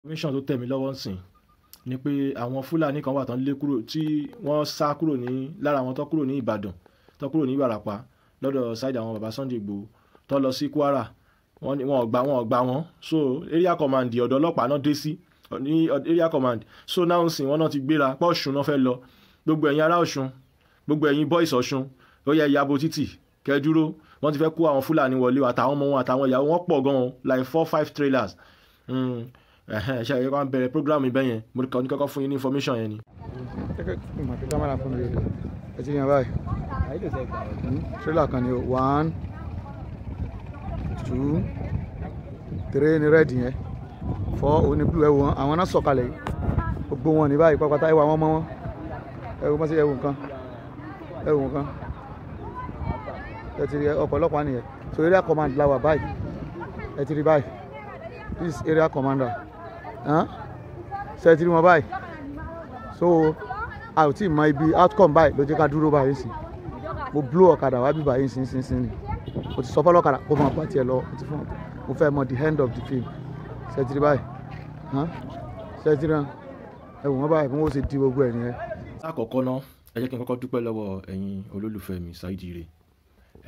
information tó tẹ̀ mí lọ́wọ́ nsìn ni pé àwọn fúlàní kan wà tán lé kúrò tí wọ́n sá kúrò ní lára àwọn tó kúrò ní ìbàdàn tó kúrò ní ìbàràpá lọ́dọ̀ ṣáìdì àwọn baba Sunday Igboho tó lọ sí Kwara wọn ò gbà wọn so area command ọ̀dọ̀ ọlọ́pàá náà dé sí ní area command so náà ń sìn wọn náà ti gbéra pọ̀ Ọ̀ṣun náà fẹ́ lọ gbogbo ẹ̀yin ará Ọ̀ṣun gbogbo ẹ̀yin boys Ọ̀ṣun ó yẹ ìyàbò títì kẹdúró wọ́n ti fẹ́ kó àwọn fúlàní wọlé àtàwọn ọmọ wọn àtàwọn ìyàwó wọn pọ̀ gan-an like 4-5 trailers ṣe àyẹ̀kọ́ à ń bẹ̀rẹ̀ program ibẹ̀ yẹn mo kàn ní kọ́kọ́ fún yín ní information yẹn ni. kámẹ́rà fún mi ẹ ti yan báyìí trailer kan ni o 1 2 3 ní red yẹn 4 òní blue ẹ wò wọn àwọn náà sọ̀kalẹ̀ yìí gbogbo wọn ní báyìí pápátá ẹ wò àwọn ọmọ wọn ẹ wò mọ́sí ẹ wò nǹkan ẹ ti rí ọ̀pọ̀lọpọ̀ nìyẹn so area command la wà báyìí ẹ ti rí báyìí this area commander ṣe ti rí wọn báyìí so a ò tí ì mọ ibi outcome báyìí ló jẹ́ ká dúró báyìí sí mo blow ọ̀kadà wá bí báyìí sí ni mo ti sọ fọlọ́kadà kó máa bá tiẹ̀ lọ mo fẹ́ mọ the end of the film ṣe ti rí báyìí ṣe ti rí wọn ẹ wò wọn báyìí bí wọ́n ṣe di gbogbo ẹ̀ nìyẹn. lákọ̀ọ́kọ́ náà ẹ jẹ́ kí n kọ́kọ́ dúpẹ́ lọ́wọ́ ẹ̀yin olólùfẹ́ mi Saheed Ire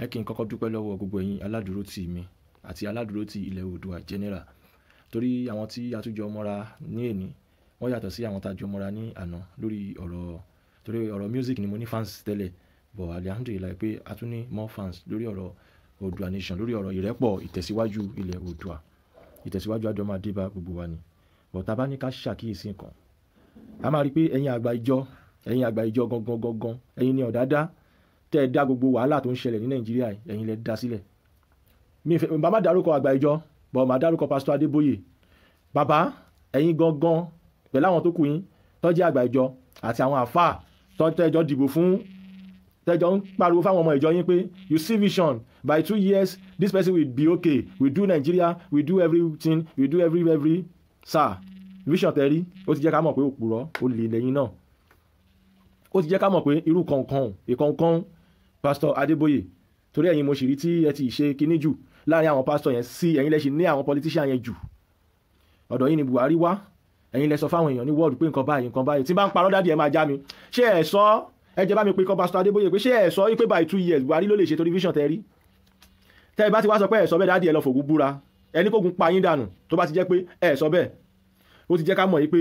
ẹ kí n kọ́kọ́ dúpẹ́ lọ́wọ́ gbogbo ẹ̀yin aládùúrótì mi àti aládùúrótì ilẹ̀ Oòduà general torí àwọn tí a tún jọ mọ́ra ní èní wọ́n yàtọ̀ sí àwọn tá a jọ mọ́ra ní àná lórí ọ̀rọ̀ music ni mo ní fans tẹ́lẹ̀ but alhamdulillah pé a tún ní more fans lórí ọ̀rọ̀ Oòduà nation lórí ọ̀rọ̀ ìrẹ́pọ̀ ìtẹ̀síwájú ilẹ̀ Oòduà ìtẹ̀síwájú àjọ máa dé bá gbogbo wa ni but tá a bá ní ká ṣàkíyèsí nǹkan a máa rí i pé ẹ̀yin àgbà ìjọ gangan ẹ̀yin ni ọ̀dádá tẹ́ ẹ dá gbogbo wàhálà tó ń ṣẹlẹ̀ ní Nàìjíríà ẹ̀yin lẹ dá sílẹ̀ mi ìfẹ́ bá má dárúkọ àgbà ìjọ bọ̀ má dárúkọ pásítọ̀ Adébóyè bàbá ẹ̀yin gangan pẹ̀lú àwọn tó kù yín tó jẹ́ àgbà ìjọ àti àwọn àfáà tó tẹ́jọ́ dìbò fún tẹ́jọ́ ń pariwo fáwọn ọmọ ìjọ yín pé you see vision by 2 years this person will be okay we do Nigeria we do everything we do every sir vision tẹ́rí ó ti jẹ́ ká mọ̀ pé òpùrọ́ ó lè lẹ́yìn náà ó ti jẹ́ ká mọ̀ pé irú ìkọ̀ọ̀kan pásítọ̀ Adébóyè torí ẹ̀yin mo sì rí tí ẹ ti ṣe kinní jù láàrin àwọn pásítọ̀ yẹn sí ẹ̀yin lẹ sì ní àwọn politician yẹn jù ọ̀dọ̀ yìí ni Buhari wá ẹ̀yin lẹ sọ fáwọn èèyàn ní wọ́ọ̀dù pé nǹkan báyìí tí bá ń parọ́ dádì ẹ̀ máa já mi ṣé ẹ̀ sọ ẹ jẹ́ bá mi pé kọ́ pásítọ̀ Adébóyè pé ṣé ẹ̀ sọ pé by 2 years Buhari ló lè ṣe torí vision tẹ́ rí tẹ́ ẹ bá ti wá sọ pé ẹ̀ sọ bẹ́ẹ̀ dádì ẹ̀ lọ fògùn búra ẹni kógun pa yín dànù tó bá ti jẹ́ pé ẹ̀ sọ bẹ́ẹ̀ ó ti jẹ́ ká mọ̀ yìí pé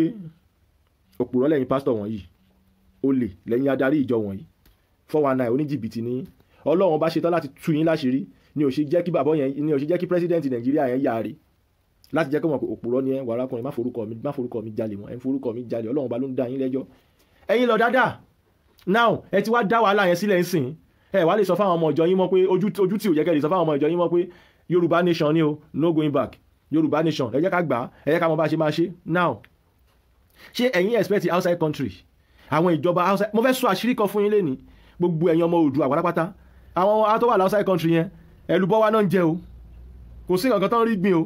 òpùrọ́ lẹ́yìn pásítọ̀ wọ̀nyí olè lẹ́yìn adarí ìjọ wọ̀nyí 419 oníjìbìtì ní Ọlọ́run bá ṣetán láti tú yín láṣìírí ni ò ṣe jẹ́ kí bàbá yẹn ni ò ṣe jẹ́ kí president Nàìjíríà yẹn yáre láti jẹ́ kó mọ̀ pé òpùrọ́ ni ẹ wàrákùnrin má forúkọ mi jalè mọ́ ẹ ń forúkọ mi jalè Ọlọ́run bá ló ń dá yín lẹ́jọ́ ẹ̀yin lọ dáadáa now ẹ ti wá dá wàhálà yẹn sílẹ̀ ń sìn ẹ wá lè sọ fáwọn ọmọ ìjọ yín mọ́ pé ojú tí ò jẹ́ kẹ́ lè sọ fáwọn ọmọ ìjọ yín mọ́ pé Yorùbá nation ni o no going back Yorùbá nation ẹ jẹ́ ká gbà ẹ jẹ́ ká mọ̀ bá ṣe máa ṣe now ṣé ẹ̀yin expect outside country àwọn ìjọba outside mo fẹ́ sọ àṣírí kan fún yín lẹ́ni gbogbo ẹ̀yin ọmọ Oòduà pátápátá àwọn tó wà outside country yẹn ẹlùbọ́ wa náà ń jẹ o kò sí nǹkan tó ń rí gbìn o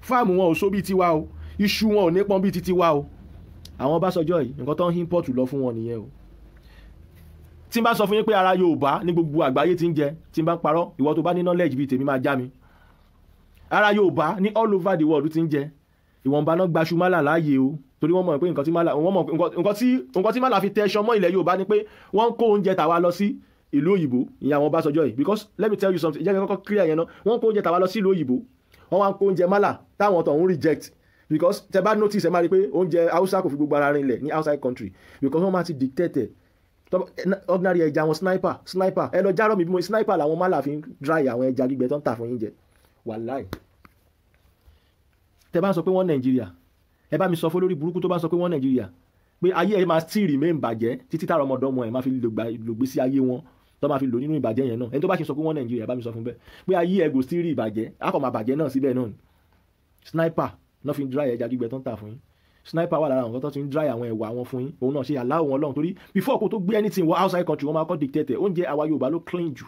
fáàmù wọn ò só bíi tiwa o iṣu wọn ò nípọn bíi titi wa o àwọn Ọbásanjọ́ yìí nǹkan tó ń import lọ fún wọn nìyẹn o tí n bá sọ fún yín pé ara Yorùbá ní gbogbo àgbáyé ti ń jẹ tí n bá ń parọ́ ìwọ tó bá ní knowledge bíi tèmi máa já mi ara Yorùbá ní all over the world ti ń jẹ ìwọ̀nba náà gbaṣu málà láàyè o torí wọ́n mọ̀ pé nǹkan tí málà fi tẹ ẹṣọ mọ́ ilẹ̀ Yorùbá ni pé wọ́n ń kó oúnjẹ tàwa lọ sí ìlú òyìnbó ìyẹn àwọn Ọbásanjọ́ yìí because let me tell you something ìjẹ́ kọ́kọ́ clear yẹn náà wọ́n kó oúnjẹ tàwa lọ sí ìlú òyìnbó wọ́n wá ń kó oúnjẹ málà táwọn tó ń reject because tẹ bá notice ẹ máa rí pé oúnjẹ Haúsá kò fi gbogbo ara rinlẹ̀ ní outside country because wọ́n máa ti dictate ordinary ẹja wọn sniper ẹ lọ járọ̀ mi bí mo sniper làwọn málà fi ń dry àwọn ẹja gbígbẹ tó ń tà fún yín jẹ wàláì tẹ bá ń sọ pé wọ́n Nàìjíríà ẹ bá mi sọ fún lórí burúkú tó bá sọ pé wọ́n Nàìjíríà pé ayé ẹ máa still remain bàjẹ́ títí táwọn ọmọdọ́mọ ẹ máa fi lògbé sí ayé wọn tó máa fi lò nínú ìbàjẹ́ yẹn náà ẹni tó bá ṣe sọ pé wọ́n Nàìjíríà bá mi sọ fún bẹ́ẹ̀ pé ayé ẹ gò still rí ìbàjẹ́ akọ̀ máa bàjẹ́ náà síbẹ̀ náà sniper náà fi ń dry ẹja gbígbẹ tó ń tà fún yín sniper wà lára àwọn tó ti ń dry àwọn ẹ̀wà wọn fún yín òun náà ṣe aláwọ̀ wọn lọ́hùn torí before kó tó gbé anything wọ outside country wọ́n máa kọ́ dictate oúnjẹ àwa Yorùbá ló clean jù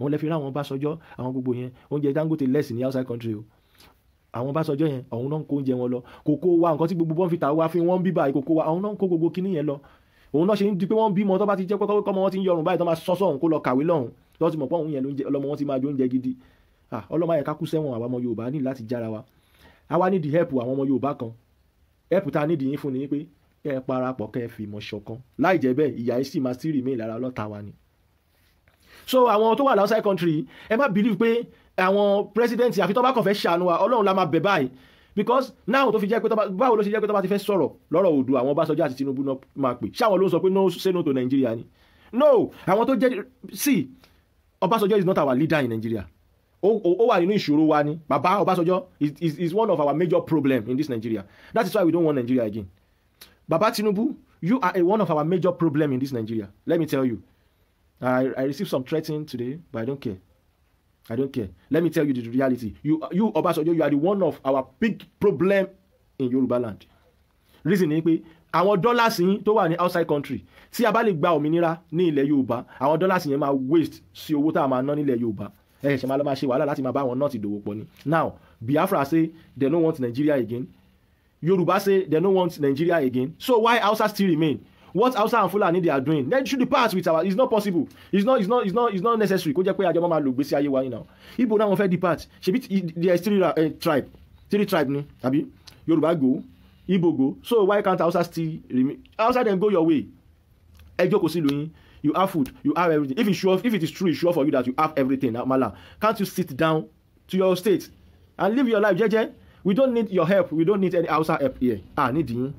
òun lè fi ráwọn Ọbásanjọ́ àwọn gbogbo yẹn oúnjẹ Dangote less ní outside country o àwọn Ọbásanjọ́ yẹn ọ̀hún náà ń kó oúnjẹ wọn lọ kòkó wa nǹkan tí gbogbo bọ́ǹfìtà wa fi wọ́n ń bíbà ìkòkó wa ọ̀hún náà ń kó gbogbo kinní yẹn lọ òun náà ṣe ń di pé wọ́n bímọ tó bá ti jẹ́ pé kọ́mọ wọn ti ń yọrùn báyìí tó máa sọ́sọ́ òun kó lọ kàwé lọ́hùn tó ti mọ̀ pé òun yẹn ọlọ́mọ wọn ti máa jó oúnjẹ gidi ọlọ́mọ ayẹ̀ká kú sẹ́wọ̀n àwọn ọmọ Yorùbá ní láti jára wa àwa ní the help àwọn ọmọ Yorùbá kan help tá a nídìí yín fún ni pé kẹ́ ẹ parapọ̀ kẹ́ ẹ fi ìmọ̀ ṣọ̀kan láì jẹ́ bẹ́ẹ̀ ìyà yìí sì máa still remain lára ọlọ́ta wa ni. So àwọn tó wà outside country ẹ má believe pé àwọn president àfi tó bá kàn fẹ́ ṣàánú wa Ọlọ́run la máa bẹ̀ báyìí because now tó fi jẹ́ pé báwo ló ṣe jẹ́ pé tó bá ti fẹ́ sọ̀rọ̀ lọ́rọ̀ Oòduà àwọn Ọbásanjọ́ àti Tinubu náà máa pè ṣáwọn ló ń sọ pé no say no to Nigeria ni no àwọn tó jẹ́ see Ọbásanjọ́ is not our leader in Nigeria ó wà nínú ìṣòro wa ni bàbá Ọbásanjọ́ is one of our major problem in this Nigeria that is why we don't want Nigeria again. Baba Tinubu, you are one of our major problem in this Nigeria. Let me tell you. I received some threatening today, but I don't care. I don't care. Let me tell you the reality. You Obasanjo, you are the one of our big problem in Yoruba land. Reason ni pé àwọn dollars yín tó wà ní outside country tí a bá lè gba òmìnira ní ilẹ̀ Yorùbá àwọn dollars yẹn máa waste sí owó tá a máa ná nílẹ̀ Yorùbá. Ẹ ṣe máa lọ máa ṣe wàhálà láti máa bá wọn náà ti dòwò pọ̀ ni. Now, Biafra say they don't want Nigeria again. Yoruba say they don't want Nigeria again. So why Hausa still remain? What Hausa and Fulani they are doing? They should depart with our. It's not possible. It's not necessary. Kó jẹ́ pé àjọ máa lò gbèsè ayé wa yìí now. Igbo now wọ́n fẹ́ depart. Ṣebí there is three tribe ni àbí Yoruba go, Igbo go. So why can't Hausa still remain? Hausa then go your way. Ẹ jókòó sí ìlú yín. You have food. You have everything. If it is true, it's sure for you that you have everything. Mala, can't you sit down to your state and live your life, jeje? We don't need your help. We don't need any Hausa help here. Need yín.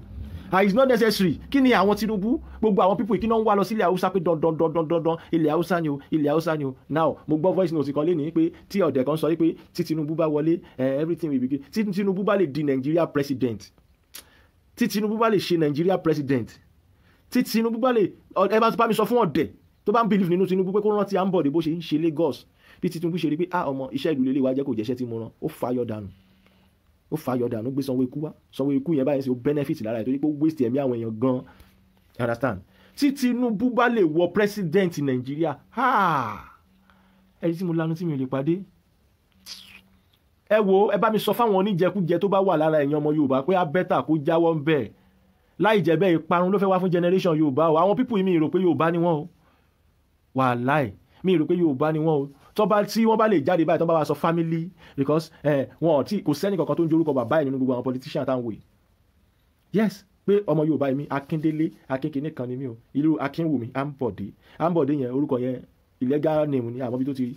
It's not necessary. Kí ni àwọn Tinubu gbogbo àwọn people kí náà ń wá lọ sí ilẹ̀ Hausa pé dandan ilẹ̀ Hausa ni o ilẹ̀ Hausa ni o. Now mo gbọ́ voice note kan lé ní pé tí ọ̀dẹ̀ kan sọ pé tí Tinubu bá wọlé everything will be good. Tí Tinubu bá lè di Nigeria president. Tí Tinubu bá lè ṣe Nigeria president. Tí Tinubu bá lè ẹ bá mi sọ fún ọ̀dẹ̀ tó bá ń believe nínú Tinubu pé kó rántí Ambode bó ṣe ń ṣe Lagos. Bí Tinubu ṣe rí pé ọmọ iṣẹ́ ìlú lélẹ̀ wá jẹ́ kó jẹ́ṣẹ́ tí mo rán ó fàyọ̀ dànù. Ó fàyọ̀ dànù gbé sanwó ikú wá sanwó ikú yẹn báyìí ṣe ó benefit lára ẹ̀ torí pé ó waste ẹ̀mí àwọn èèyàn gan understand tí Tinubu bá lè wọ president Nàìjíríà ẹni tí mo lanu tí mi ò lè pàdé ẹ wo ẹ bá mi sọ fáwọn oníjẹkújẹ tó bá wà lára ẹ̀yàn ọmọ Yorùbá pé á bẹ́tà kó jáwọ́ ń bẹ̀ láì jẹ́ bẹ́ẹ̀ ìparun ló fẹ́ wá fún generation Yorùbá o àwọn people mi rò pé Yorùbá ni wọ́n o wàláì mi rò pé Yorùbá ni wọ́n o tí wọ́n bá lè jáde báyìí tó bá wá sọ family because wọn tí kò sẹ́ni kankan tó ń jorúkọ bàbá ẹ̀ nínú gbogbo àwọn politician táwọn wòye yes pé ọmọ Yorùbá mi Akíndélé Akínkíní kan ni mí o ìlú Akínwùmí Ambode yẹn orúkọ yẹn illegal name ni àmọ́ bí tó ti rí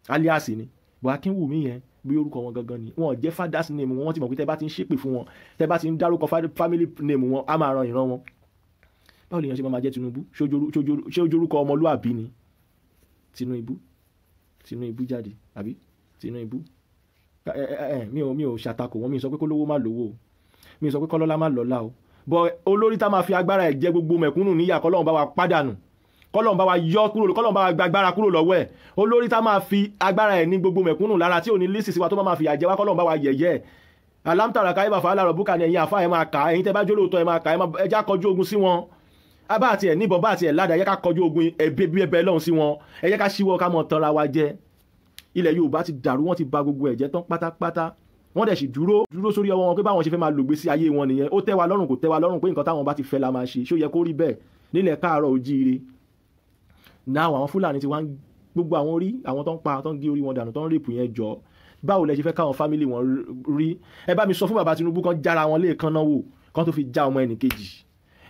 alias ni bọ́ Akínwùmí yẹn bí orúkọ wọn gangan ni wọn jẹ́ father's name wọn ti mọ̀ pé tẹ́ bá ti ń ṣépè fún wọn tẹ́ bá ti ń dárúkọ family name wọn á máa ran ìran wọn báwo lè yàn ṣe máa jẹ́ Tinubu ṣé ojórúkọ ọmọlúàbí ni Tinubu jáde àbí Tinubu mi ò ṣàtakò wọn mi sọ pé kó lówó má lówó mi sọ pé kọ́lọ́lá má lọ́lá o bọ́ olórí tá máa fi agbára ẹ̀ jẹ gbogbo mẹ̀kúnnù níyà kọ́lọ́run bá wa pàdánù kọ́lọ́run bá wa yọ kúrò kọ́lọ́run bá wa gba agbára kúrò lọ́wọ́ ẹ̀ olórí tá máa fi agbára ẹ̀ ní gbogbo mẹ̀kúnnù lára tí ò ní lísì sí wa tó máa fi àjẹwá kọ́lọ́run bá wa yẹ̀yẹ́ alámtàrà káyé bàfà alárọ̀ búkà ni ẹ̀yin àfà ẹ̀ máa kà ẹ̀yin tẹ́ bá jólóòtọ́ ẹ̀ máa kà ẹ̀ já kọjú ogun sí wọn abá àti ẹ̀ níbọn bá àti ẹ̀ ládàá ẹ̀ yẹ ká kọjú ogun ẹ̀bẹ̀ lọ́hùn sí wọn ẹ̀ yẹ ká ṣíwọ́ ká mọ̀ tanra wa jẹ ilẹ̀ Yorùbá ti dàrú wọ́n ti ba gbogbo ẹ̀jẹ̀ tán pátápátá wọ́n dẹ̀ sì dúró sórí ọwọ́ wọn pé báwọn ṣe fẹ́ máa lògbé sí ayé wọn nìyẹn ó tẹ́ wa lọ́rùn kò tẹ́ wa lọ́rùn pé nǹkan táwọn bá ti fẹ́ la máa ṣe ṣó yẹ kó rí bẹ́ẹ̀ nílẹ̀ káàárọ̀ ojíire náà àwọn Fúlàní ti wá gbogbo àwọn orí àwọn tó ń pa tó ń gé orí wọn dànù tó ń rèpù yẹn jọ báwo lẹ ṣe fẹ́ káwọn fámìlì wọn rí ẹ bá mi sọ fún bàbá Tinubu kan jára wọn lẹ́ẹ̀kan náà wò kan tó fi já ọmọ ẹnì kejì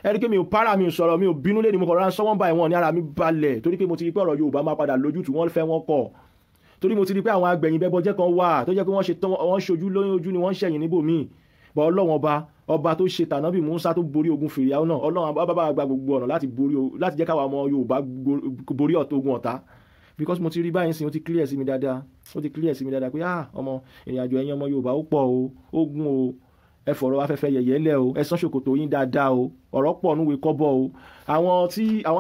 ẹni pé mi ò para mi ò sọ̀rọ̀ mi ò bínú lé ní mo kọ̀ rán sọ́wọ́n báyìí wọn ní ara mi balẹ̀ torí pé mo ti rí pé ọ̀rọ̀ Yorùbá máa padà lójútùú wọ́n fẹ́ wọn kọ̀ torí mo ti rí pé àwọn agbẹ̀yìn bẹ́bọjẹ́ kan wà tó jẹ́ pé wọ́n ṣojú lóyún ojú ni wọ́n ṣẹ̀yìn níbòmíì bọ́ Ọlọ́run ọba tó ṣe tànábì Mùsá tó borí ogun Fìrìáwó náà Ọlọ́run bá gba gbogbo ọ̀nà láti jẹ́ káwa ọmọ Yorùbá borí ogun ọ̀tá because mo ti rí báyìí sin ó ti clear sí mi dáadáa pé ọmọ ìrìn àjò ẹ̀yin ọmọ Yorùbá ó pọ̀ o ogun o ẹ fọ̀rọ̀ afẹ́fẹ́ yẹ̀yẹ́ lẹ̀ o ẹ sán ṣòkòtò yín dáadáa o ọ̀rọ̀ pọ̀ núwe kọ́bọ̀ o àwọn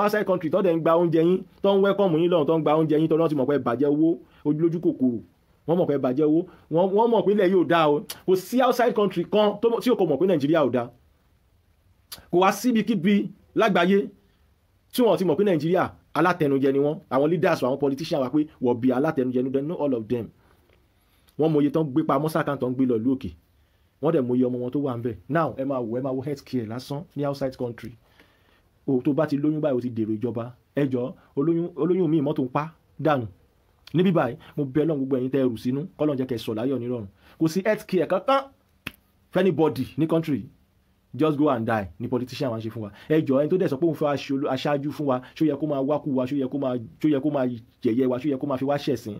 outside country tó dẹ̀ ń gba oúnjẹ yín tó ń welcome yín lọ́run tó ń gba oúnjẹ yín tó náà ti mọ̀ pé bàjẹ́ owó ojúlójú kòkòrò wọ́n mọ̀ pé bàjẹ́ owó wọ́n mọ̀ pé ilẹ̀ yóò dáa o kò sí outside country kan tí kò mọ̀ pé Nàìjíríà ò dáa kò wá síbikíbi lágbàáyé tí wọ́n ti mọ̀ pé Nàìjíríà alátẹnujẹ ni wọ́n àwọn leaders àwọn politicians wà pé wọ́n bí alátẹnujẹ ni they know all of them wọ́n mọ̀ iye tán gbé pamọ́ sákàn tán gbé lọ lókè wọ́n dẹ̀ mọ̀ iye ọmọ wọn tó wà ń bẹ̀ now ẹ máa wo health care lásán ní outside country o tó bá ti lóyún báyìí o ti dèrò ìjọba ẹjọ́ olóyún mi mọ́tò ń pa dànù níbí báyìí mo bẹ̀ Ọlọ́run gbogbo ẹ̀yin tẹ́ ẹrù sínú kọ́lọ́n jẹ́ kẹ́ sọ̀ láyọ̀ nírọ̀rùn kò sí health care kankan for anybody ní country just go and die ni politician wa ń ṣe fún wa. Ẹ jọ̀ọ́ ẹni tó dẹ̀ sọ pé òun fẹ́ aṣáájú fún wa ṣó yẹ kó máa wákú wa, ṣó yẹ kó máa yẹ̀yẹ́ wa, ṣó yẹ kó máa fi wá ṣẹ̀sín.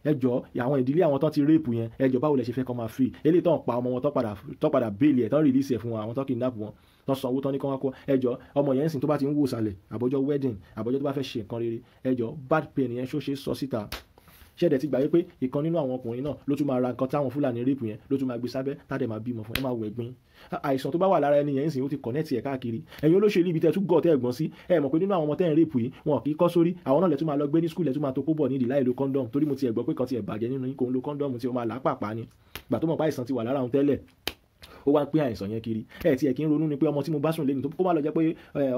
Ẹ jọ̀ọ́ àwọn ìdílé àwọn tán ti rape yẹn, ẹ jọ̀ọ́ báwo lẹ ṣe fẹ́ kó máa free. Eléyìí tán pa ọmọ wọn tán padà bail ẹ̀ tán release ẹ̀ fún wa, àwọn tán kidnap wọn tán sanwó tán ní kán wá kó. Ẹ jọ̀ọ́ ọmọ yẹn ń sìn tó bá ti ń wò sàlẹ̀ àbọ̀jọ́ wedding àbọ̀jọ́ tó bá fẹ́ ṣe nǹkan rere, ẹ jọ̀ọ́ bad pain yẹn ṣó ṣe sọ síta. Ṣẹ́dẹ̀ ti gbà wípé ìkan nínú àwọn ọkùnrin náà ló tún máa ra nǹkan táwọn Fúlàní rape yẹn ló tún máa gbé sábẹ́ tádẹ̀ máa bímọ fún ẹ máa wẹ̀gbin. Àìsàn tó bá wà lára ẹni yẹn ń sìn ó ti connect ẹ̀ káàkiri. Ẹ̀yin olóṣèlú ibi tẹ́ tún gọ̀ tẹ́ ẹ̀gbọ́n sí ẹ mọ̀ pé nínú àwọn ọmọ tẹ́ ń rape yìí wọn kì í kọ́ sórí, àwọn náà lẹ tún máa lọ gbé ní school lẹ tún máa tó kó bọ̀ nídìí láì lo condom, torí mo ti ẹ̀ gbọ́ pé kan ti ẹ̀ bàjẹ́ nínú yín kò ń lo condom tí ó máa làápàpá ni. Ìgbà tó mọ̀ pé àìsàn ti wà lára òun tẹ́lẹ̀ ó wá ń pín àìsàn yẹn kiri. Ẹ ti ẹ̀ kí ń ronú ni pé ọmọ tí mo bá sùn lé ní kó má lọ jẹ́ pé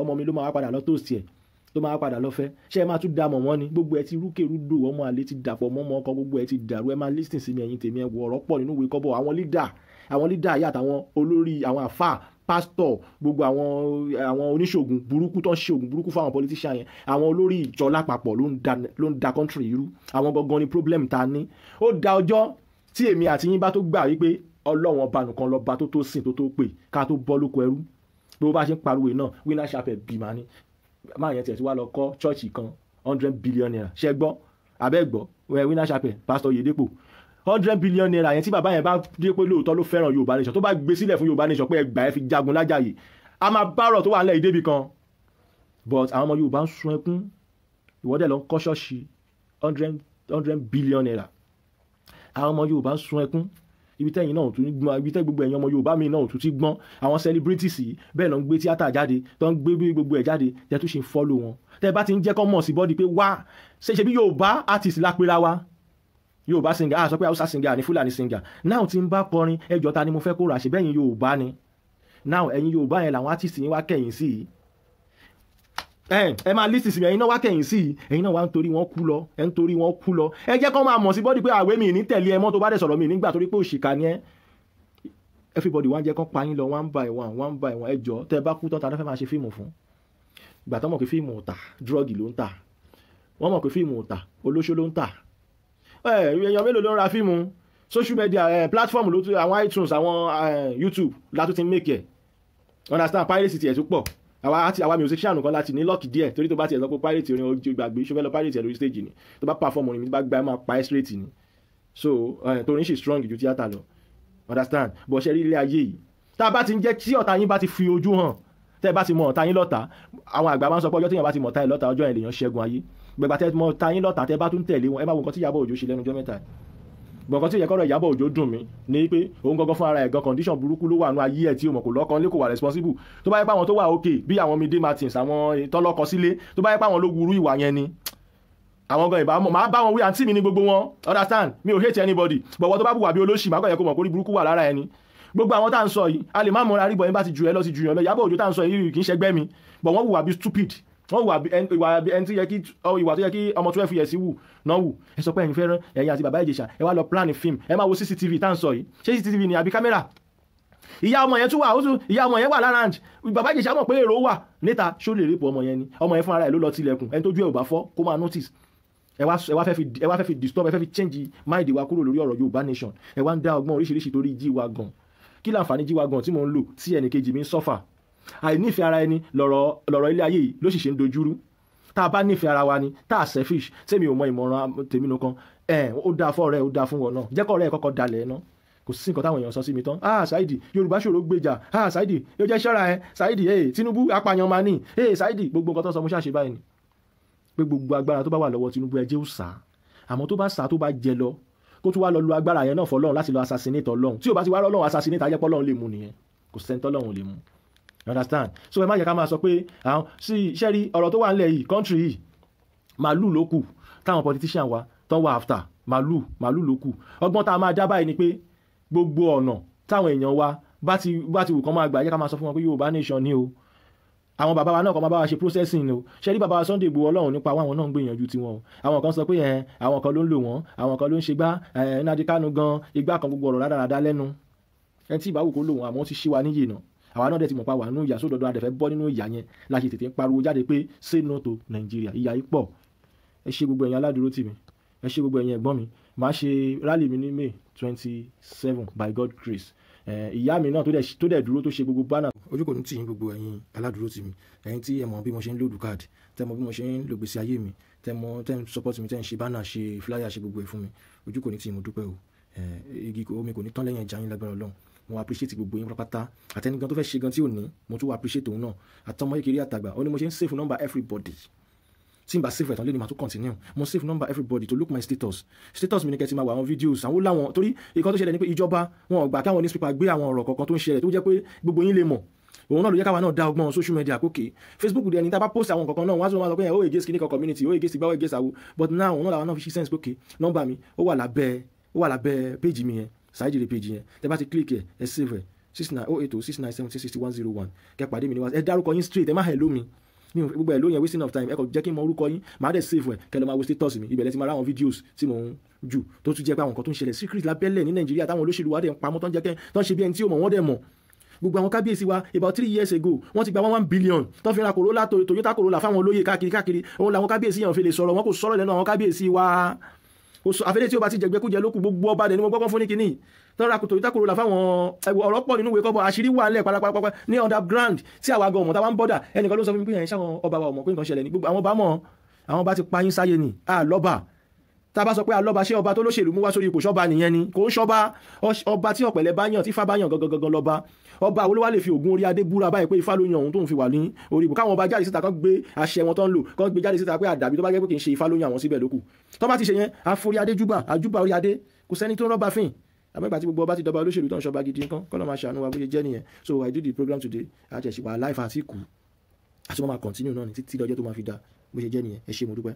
ọmọ mi ló máa wá padà lọ toast ẹ̀ tó máa padà lọ fẹ́. Ṣé ẹ máa tún dá mọ̀ wọ́n ni? Gbogbo ẹ ti rúkèrúdò, ọmọ àlè ti dàpọ̀ mọ́mọ́ ọkọ, gbogbo ẹ ti dàrú. Ẹ máa listen sí mi ẹ̀yin tèmi, ẹ wọ ọ̀rọ̀ pọ̀ nínú ìwé kọ́bọ̀. Àwọn leader ayé àtàwọn olórí àwọn àfà pásítọ̀ gbogbo àwọn oníṣògùn burúkú tó ń ṣe ògùn burúkú fáwọn politician yẹn, àwọn olórí ìjọ lápapọ̀ ló ń da country irú. Àwọn gangan ni problem ta ní. Ó da ọjọ́ tí èmi àti yín bá tó gbà wípé Ọlọ́run ọba nìkan lọ́ba tó sìn tó pè ká tó bọ́ lóko ẹrú. Bí ó bá ṣe ń pariwo náà Winner Chapel bímọ ni máa yẹn tiẹ̀ tí wàá lọ kọ́ chọ́ọ̀chì kan 100 billion naira. Ṣé gbọ́ abẹ́ gbọ́ Winner Chapel Pastor Yedepo 100 billion naira yẹn tí bàbá yẹn bá dé pé lóòótọ́ ló fẹ́ràn Yorùbá nation tó bá gbé sílẹ̀ fún Yorùbá nation pé ẹgbàá ẹ fi jagun lájàyè a máa bárọ̀ tó wà nílẹ̀ ìdébì kan. But àwọn ọmọ Yorùbá ń sun ẹkún, ìwọ́dẹ̀ lọ ń kọ́ ṣọ́ọ̀ṣì 100 billion naira. Àwọn ọmọ Yorùbá ń sun ẹkún, ibi tẹ́yìn náà tún gbọ́n, ibi tẹ́ gbogbo ẹ̀yin ọmọ Yorùbá mi náà tún ti gbọ́n. Àwọn celebrities yìí bẹ́ẹ̀ lọ ń gbé tíátà jáde tó ń gbé gbogbo ẹ̀ jáde tẹ́ tún ṣe ń follow wọn. Tẹ́ bá ti ń jẹ́ kọ́ mọ̀ sí bọ́dí pé wá ṣe bí Yorùbá artist lápẹ́ra wa, Yorùbá singer sọ pé Hausa singer ní Fúlàní singer. Now tí ń bá kọrin ẹjọ́ ta ni mo fẹ́ kó rà ṣe bẹ́yìn Yorùbá ni. Now ẹ̀yin Yorùbá yẹn làwọn artist yín wá kẹ̀yìn sí i. Ẹ máa list sí mi ẹ̀yin náà wá kẹ̀yìn sí i, ẹ̀yin náà wá ń torí wọn kú lọ, ẹ̀ ń torí wọn kú lọ. Ẹ jẹ́ kọ́ máa mọ̀ sí bọ́dí pé àwé mi ní tẹ̀lé ẹ mọ́ tó bá dẹ̀ sọ̀rọ̀ mi nígbà torí pé òṣìkà ni ẹ́. Everybody wá ń jẹ́ kán pa yín lọ one by one. Ẹ jọ̀ọ́ tẹ́ bá kú tán ta ló fẹ́ máa ṣe fíìmù fún? Ìgbà tó mọ̀ pé fíìmù ò tà, drọ́ọ̀gì ló ń tà. Wọ́n mọ̀ pé fíìmù ò tà, olóṣó ló ń tà. Èèyàn mélòó ló ń ra fíìmù? Social media platform ló tún, àwọn iTunes, àwọn YouTube látún ti ń make ẹ̀. Understand? Piracy tiẹ̀ tún pọ̀. Àwa musician kan láti ní lọ́ọ̀kì díẹ̀ torí tó bá tiẹ̀ sọ pé pirate orin ojú gbàgbé ṣọfẹ́ lọ pirate ẹ̀ lórí stage ni tó bá perform orin mi bá gba ẹ̀ máa pa ẹ́ straight ni. So torí ṣe strong ju tíátà lọ. Understand? Bọ̀ ṣe rí ilé ayé yìí tá a bá ti ń jẹ́ tí ọ̀tá yín bá ti fi ojú hàn, tẹ́ ẹ bá ti mọ ọ̀tá yín lọ́tà, àwọn àgbà máa ń sọ pé ọjọ́ tí èèyàn bá ti mọ̀ ọ̀tá yín lọ́tà ọjọ́ yẹn lèèyàn ṣẹ́gun ayé. Gbẹ̀gbà tẹ́ mọ ọ̀tá yín lọ́tà tẹ́ bá tún tẹ̀lé wọn, ẹ má wo nǹkan tí Ìyábọ̀ Òjó ṣe lẹ́nu ọjọ́ mẹ́ta. Gbọ̀ngàn tí ìyẹ́kọ́rọ̀ Ìyábọ̀ Òjó dùn mí ní pé òun gangan fún ara ẹ̀ gan condition burúkú ló wà nínú ayé ẹ̀ tí òun kò lọ́kàn lé kò wà responsible. Tó bá yẹ pé àwọn tó wà okay bí àwọn Mide Martins, àwọn tọ́lọ́kọ sílé, tó bá yẹ pé àwọn ló wúrú ìwà yẹn ni àwọn gan ìbámu máa bá wọn wí àǹtí mi ní gbogbo wọn. Understand? Mi ò hate anybody, but wọ́n tó bá bùwà bí olóṣì máa kọ̀ yẹ kó mọ̀ kó rí burúkú wà lára ẹni. Gbogbo àwọn tá à ń sọ yìí a lè má mọra rí bọ̀ yín bá ti jù ẹ lọ sí jù yàn lọ. Ìyábọ̀ Òjó tá à ń sọ yìí kì í ṣẹgbẹ́ mi, but wọ́n wùwà bí stupid, wọ́n wùwà bí ẹni tí yẹ kí ìwà tó yẹ kí ọmọ 12 years wù náà wù. Ẹ sọ pé ẹ̀yin fẹ́ràn ẹ̀yin àti bàbá Ìjẹ̀ṣà ẹ wá lọ plan film, ẹ máa wo CCTV tá à ń sọ yìí, ṣé CCTV ni àbí kámẹ́rà? Ìyá ọmọ yẹn tún wà, ìyá ọmọ yẹn wà lára àǹtí bàbá Ìjẹ̀ṣà mọ̀ pé èrò wà níta, ṣó lè rèpò ọmọ yẹn ni? Ọmọ yẹn fúnra rẹ̀ ló lọ tilẹ̀kùn, ẹni tójú ẹ̀ ò bá fọ́ kó máa notice. Ẹ wá fẹ́ fi disturb, ẹ fẹ́ fi change mind wa kúrò lórí ọ̀rọ̀ Yorùbá nation. Ẹ wá ń dá ọgbọ́n oríṣiríṣi torí G-Wagon. Kí láǹfààní G-Wagon tí mò ń lò tí ẹnìkejì mi ń suffer? Àìnífẹ̀ẹ́ ara ẹni lọ̀rọ̀ ilé ayé yìí ló sì ṣe ń dojúrú. Tá a bá nífẹ̀ẹ́ ara wa ni, tá a selfish, tèmi ò mọ ìmọ̀ràn tèmi nìkan. Ó dáa fún ọ̀rẹ́, ó dáa fún wọn náà. Jẹ́ kọ́ ọ̀rẹ́ ẹ̀ kọ́kọ́ dalẹ̀ ẹ̀ náà. Kò sí nǹkan táwọn èèyàn sọ sí mi tán. Saidi Yorùbá ṣòro gbèjà. Saidi yóò jẹ́ ṣọ́ra ẹ̀. Saidi Tinubu apàyàn máa ní. Saidi gbogbo nǹkan tó sọ mo ṣáà ṣe báyìí ni. Pé gbogbo agbára tó bá wà lọ́wọ́ Tinubu ẹ jẹ́ ó sá. Àmọ́ tó bá sá tó bá jẹ lọ kó tún wá lọ lu agbára yẹn náà fọlọ́run láti lọ assassinate Ọlọ́run. Tí ò bá ti wá lọ́lọ́run assassinate ajẹ́pọ̀ Ọlọ́run lè mú nìyẹn. Kò sẹ́ńtọ́ Ọlọ́run lè mú. Understand? So ẹ má jẹ́ ká máa sọ pé àwọn sí iṣẹ́ rí ọ̀rọ̀ tó wà nílẹ̀ yìí country yìí màálù ló kù táwọn politician wa tán wà after màálù ló kù. Ọgbọ́n tá a máa dá báyìí ni pé gbogbo ọ̀nà táwọn èèyàn wa bá ti wù kán máa gbà jẹ́ ká máa sọ fún wọn pé Yorùbá nation ni o. Àwọn bàbá wa náà kàn máa bá wa ṣe processing o. Ṣé rí bàbá wa Sunday Igboho Ọlọ́run nípa àwọn náà ń gbìyànjú tiwọn o. Àwọn kan sọ pé àwọn kan ló ń lò wọ́n, àwọn kan ló ń ṣe gbá Nnamdi Kanu gan igbá kan gbogbo ọ̀rọ̀ rádaràda lẹ́nu. Ẹni tí ìbáwò kó lò wọ́n àmọ́ ti ṣí wa níyè náà. Àwa náà dẹ̀ ti mọ̀ pa wà nínú ìyà sódòdó adẹ̀fẹ́ bọ́ nínú ìyà yẹn la ṣe tètè ń pariwo jáde pé say no to Nigeria. Ìyà yìí pọ̀. Ẹ ṣé gbogbo ẹ̀yin aládùúró tì mí, ẹ ṣé gbogbo ẹ̀yin ẹ̀gbọ́n mi. Màá ṣe rally mi ní May 27 by God grace ìyá mi náà tó dẹ̀ dúró tó ṣe gbogbo bánà. Ojú kò ní tì yín gbogbo ẹ̀yin aládùúró tì mí, ẹ̀yin tí ẹ mọ̀ bí mo ṣe ń lòdù káàdì, tẹ́ mọ̀ bí mo ṣe ń lò gbèsè ayé mi, tẹ́ ń support mi, tẹ́ ń ṣe bánà, ṣe flyer, ṣe gbogbo ẹ̀ fún mi. Ojú kò ní tì yín, mo dúpẹ́ o. Omi kò ní tán lẹ́yìn ẹja yín lágbára Ọlọ́run. Mo appreciate gbogbo yín pátápátá. Àtẹni gan tó fẹ́ ṣe gan tí ò ní, mo tún appreciate òun náà. Àtọmọ kékeré àtàgbà, ó ní mo ṣe ń save number everybody. Tí n bá save ẹ̀ tán lé ní màá tún continue. Mo save number everybody to look my status. Status mi ní kẹ́ ti máa wà àwọn videos, àwọn láwọn torí ìkan tó ṣẹlẹ̀ ní pé ìjọba wọn ò gbà káwọn newspaper gbé àwọn ọ̀rọ̀ kọ̀ọ̀kan tó ń ṣẹlẹ̀ tó jẹ́ pé gbogbo yín lè mọ̀. Òun náà ló jẹ́ káwa náà dá ọgbọ́n social media kókè. Facebook dẹ̀ ní tá bá post àwọn kọ̀ọ̀kan náà wọ́n á tún máa sọ pé ó against kìnìkan community, ó against ìgbà, ó against àwo. But now òun náà làwọn náà fi ṣe sense pé okay, number mi ó wà lábẹ́ page mi yẹn, Saheed Ire page yẹn. Tẹ́ bá ti click ẹ save ẹ̀ 08069766101. Kẹ́ pàdé mi ní WhatsApp. Ẹ dárúkọ yín straight, ẹ má hello mi. Gbogbo ẹ̀ ló yẹn wasting of time. Ẹ kò jẹ́ kí n mọ orúkọ yín, màá dẹ̀ save ẹ̀ kẹ́ lọ máa wo status mi. Ibẹ̀ lẹ ti máa rá àwọn videos tí mò ń jù tó tún jẹ́ pé àwọn nǹkan tó ń ṣẹlẹ̀ secret lábẹ́lẹ̀ ní Nàìjíríà táwọn olóṣèlú wa dẹ̀ ń pamọ́ tó ń ṣe bí ẹni tí ó mọ̀ wọ́n dẹ̀ mọ̀. Gbogbo àwọn kábíyèsí wa about 3 years ago wọ́n ti gba 1 billion tó fi ra Corolla, Toyota Corolla fáwọn olóyè káàkiri. Òun làwọn kábíyèsí yẹn ò fi lè sọ̀rọ̀, wọn kò sọ̀rọ̀ lẹ́nu àwọn kábíyèsí wa. Àfẹ́lẹ́ tí ó bá ti jẹgbẹ́kújẹ lókù gbogbo ọba dẹ̀ ni mo gbọ́kọ́ fún ní kinní tó ra Toyota Corolla fáwọn ọ̀rọ̀ pọ̀ nínú ìwé kọ́bọ̀, àṣírí wà nílẹ̀ parapapa ní underground tí àwa gan ọmọ tá wá ń bọ́dà. Ẹnìkan ló sọ fún mi pé ẹ̀yìn sáwọn ọba wa ọmọ pé nǹkan ṣẹlẹ̀ ní gbogbo àwọn ọba mọ̀, àwọn ọba ti pa yín sáyé ni àlọ́ba. Tá a bá sọ pé àlọ́ba ṣé ọba tó lóṣèlú mú wá sórí ipò ṣọ́ba nìyẹn ni, kò ń ṣọ́ba. Ọba tí ọ̀pẹ̀lẹ̀ bá yàn, tí Ifá bá yàn gangan lọ́ba. Ọba wo ló wá lè fi ògùn orí adé búra báyìí pé Ifá ló yan òun tóun fi wà ní orí ipò. Káwọn ọba jáde síta kan gbé àṣẹ wọn tó ń lò, kan gbé jáde síta pé àdàbí tó bá jẹ́ pé kì í ṣe Ifá ló yan àwọn síbẹ̀ lókù. Tó bá ti ṣe yẹn àforí adé àjúbà orí adé, kò sẹ́ni tó ń rọ́bà fín. Àmọ́gbà tí gbogbo ọba ti dọba olóṣèlú tó ń ṣọba gidi nǹkan kọ́ lọ́ máa ṣàánú wa bó ṣe jẹ́ nìyẹn. So I do the program today, àjẹsíwá live àti kù àti wọ́n máa continue náà ní títí lọ́jọ́ tó máa fi dá bó ṣe jẹ́ nìyẹn. Ẹ ṣé, mo dúpẹ́.